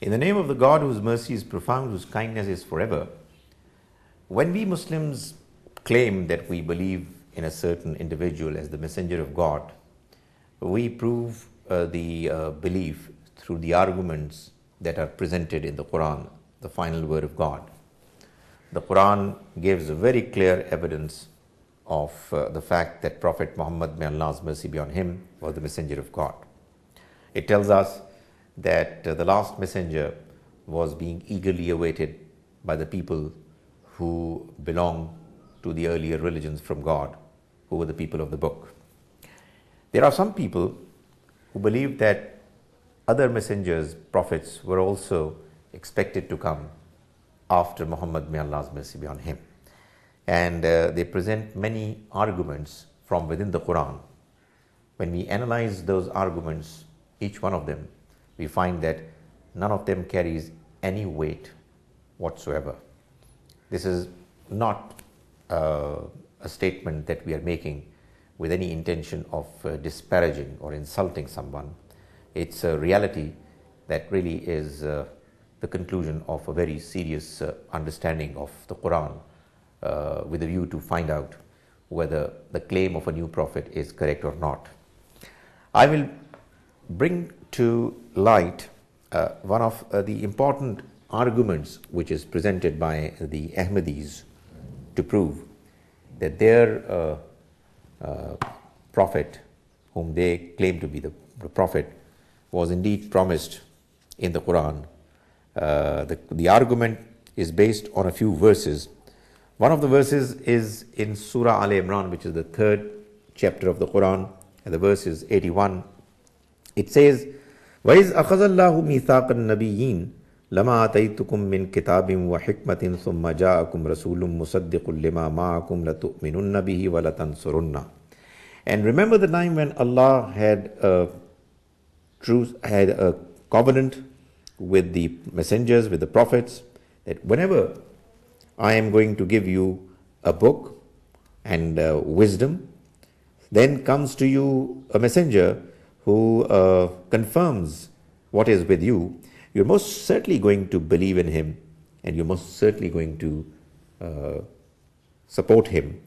In the name of the God whose mercy is profound, whose kindness is forever. When we Muslims claim that we believe in a certain individual as the messenger of God, we prove the belief through the arguments that are presented in the Quran, the final word of God. The Quran gives a very clear evidence of the fact that Prophet Muhammad, may Allah's mercy be on him, was the messenger of God. It tells us that the last messenger was being eagerly awaited by the people who belong to the earlier religions from God, who were the people of the book. There are some people who believe that other messengers, prophets, were also expected to come after Muhammad, may Allah's mercy be on him. And they present many arguments from within the Quran. When we analyze those arguments, each one of them, we find that none of them carries any weight whatsoever. This is not a statement that we are making with any intention of disparaging or insulting someone. It's a reality that really is the conclusion of a very serious understanding of the Quran with a view to find out whether the claim of a new prophet is correct or not. I will bring to light one of the important arguments which is presented by the Ahmadies to prove that their prophet, whom they claim to be the prophet, was indeed promised in the Quran. The argument is based on a few verses. One of the verses is in Surah Al-Imran, which is the 3rd chapter of the Quran, and the verse is 81. It says, وَإِذْ أَخَذَ اللَّهُ مِيثَاقَ النَّبِيِّينَ لَمَا آتَيْتُكُم مِّن كِتَابٍ وَحِكْمَةٍ ثُمَّ جَاءَكُمْ رَسُولٌ مُصَدِّقٌ لِمَا مَعَكُمْ لَتُؤْمِنُنَّ بِهِ وَلَتَنصُرُنَّ. And remember the time when Allah had a covenant with the messengers, with the prophets, that whenever I am going to give you a book and wisdom, then comes to you a messenger who confirms what is with you, you're most certainly going to believe in him, and you're most certainly going to support him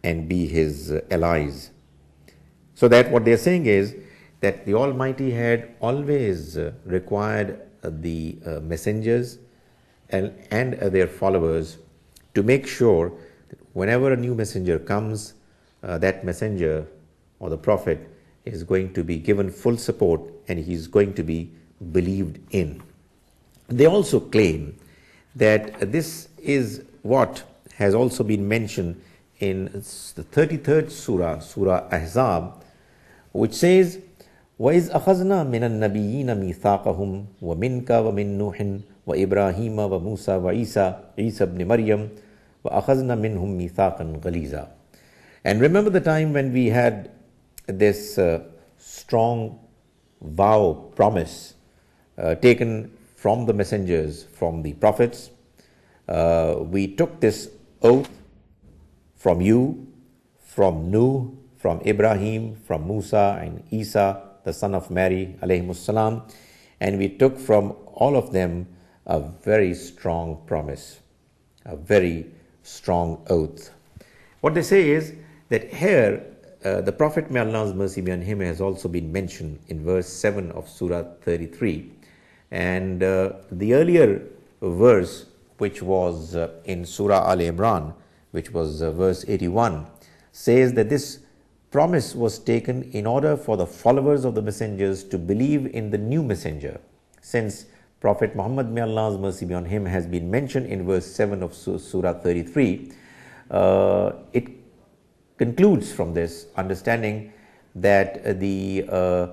and be his allies. So that what they're saying is that the Almighty had always required the messengers and their followers to make sure that whenever a new messenger comes, that messenger or the prophet is going to be given full support and he's going to be believed in. They also claim that this is what has also been mentioned in the 33rd surah, Surah Ahzab, which says, وَإِذْ أَخَذْنَا مِنَ النَّبِيِّينَ مِيثَاقَهُمْ وَمِنْكَ وَمِن نُوحٍ وَإِبْرَاهِيمَ وَمُوسَى وَعِيسَى ibn Maryam وَأَخَذْنَا مِنْهُمْ مِيثَاقًا غَلِيظًا. And remember the time when we had this strong vow, promise taken from the messengers, from the prophets. We took this oath from you, from Nuh, from Ibrahim, from Musa and Isa, the son of Mary, alayhimus salam, and we took from all of them a very strong promise, a very strong oath. What they say is that here the Prophet, may Allah's mercy be on him, has also been mentioned in verse 7 of Surah 33. And the earlier verse, which was in Surah Al-Imran, which was verse 81, says that this promise was taken in order for the followers of the messengers to believe in the new messenger. Since Prophet Muhammad, may Allah's mercy be on him, has been mentioned in verse 7 of Surah 33, it concludes from this understanding that the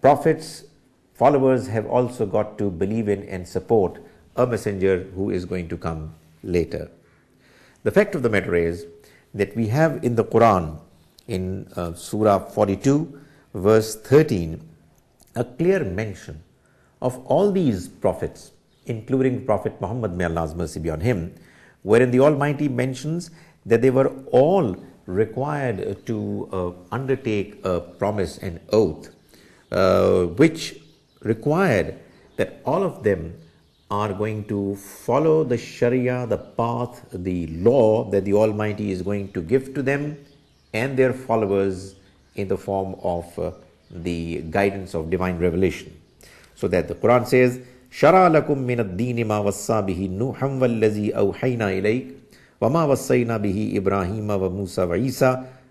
prophets' followers have also got to believe in and support a messenger who is going to come later. The fact of the matter is that we have in the Quran, in Surah 42, verse 13, a clear mention of all these prophets, including Prophet Muhammad, may Allah's mercy be on him, wherein the Almighty mentions that they were all required to undertake a promise and oath, which required that all of them are going to follow the Sharia, the path, the law that the Almighty is going to give to them and their followers in the form of the guidance of divine revelation. So that the Quran says, شَرَعَ لَكُم مِّنَ الدِّينِ مَا وَصَّى بِهِ نُوحًا وَالَّذِي أَوْحَيْنَا إِلَيْكَ وَمَا وَصَّيْنَا بِهِ إِبْرَاهِيمَ وَمُوسَى وَعِيسَى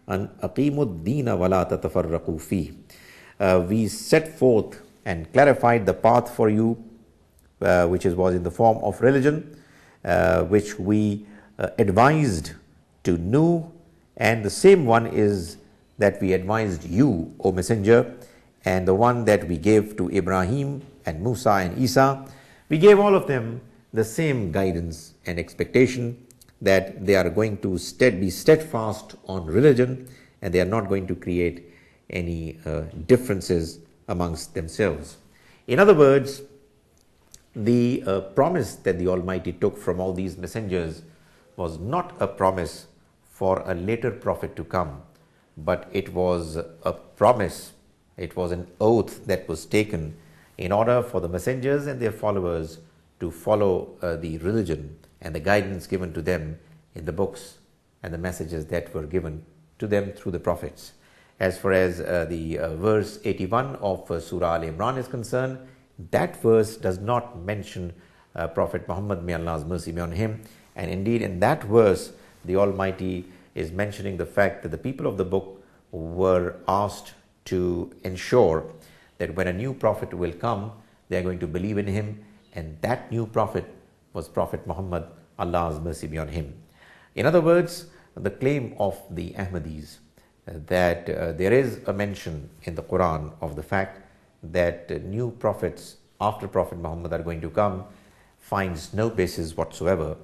أَنْ أَقِيمُوا الدِّينَ وَلَا تَتَفَرَّقُوا فِيهِ. We set forth and clarified the path for you, which was in the form of religion, which we advised to Nuh, and the same one is that we advised you, O Messenger, and the one that we gave to Ibrahim and Musa and Isa. We gave all of them the same guidance and expectation that they are going to be steadfast on religion and they are not going to create any differences amongst themselves. In other words, the promise that the Almighty took from all these messengers was not a promise for a later prophet to come, but it was a promise, it was an oath that was taken in order for the messengers and their followers to follow the religion and the guidance given to them in the books and the messages that were given to them through the prophets. As far as the verse 81 of Surah Al-Imran is concerned, that verse does not mention Prophet Muhammad, may Allah's mercy be on him, and indeed in that verse the Almighty is mentioning the fact that the people of the book were asked to ensure that when a new prophet will come, they are going to believe in him, and that new prophet was Prophet Muhammad, Allah's mercy be on him. In other words, the claim of the Ahmadies that there is a mention in the Quran of the fact that new prophets after Prophet Muhammad are going to come finds no basis whatsoever,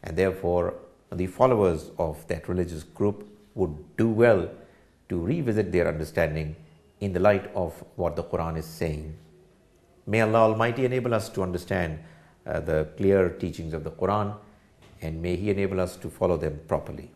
and therefore the followers of that religious group would do well to revisit their understanding in the light of what the Quran is saying. May Allah Almighty enable us to understand the clear teachings of the Quran, and may He enable us to follow them properly.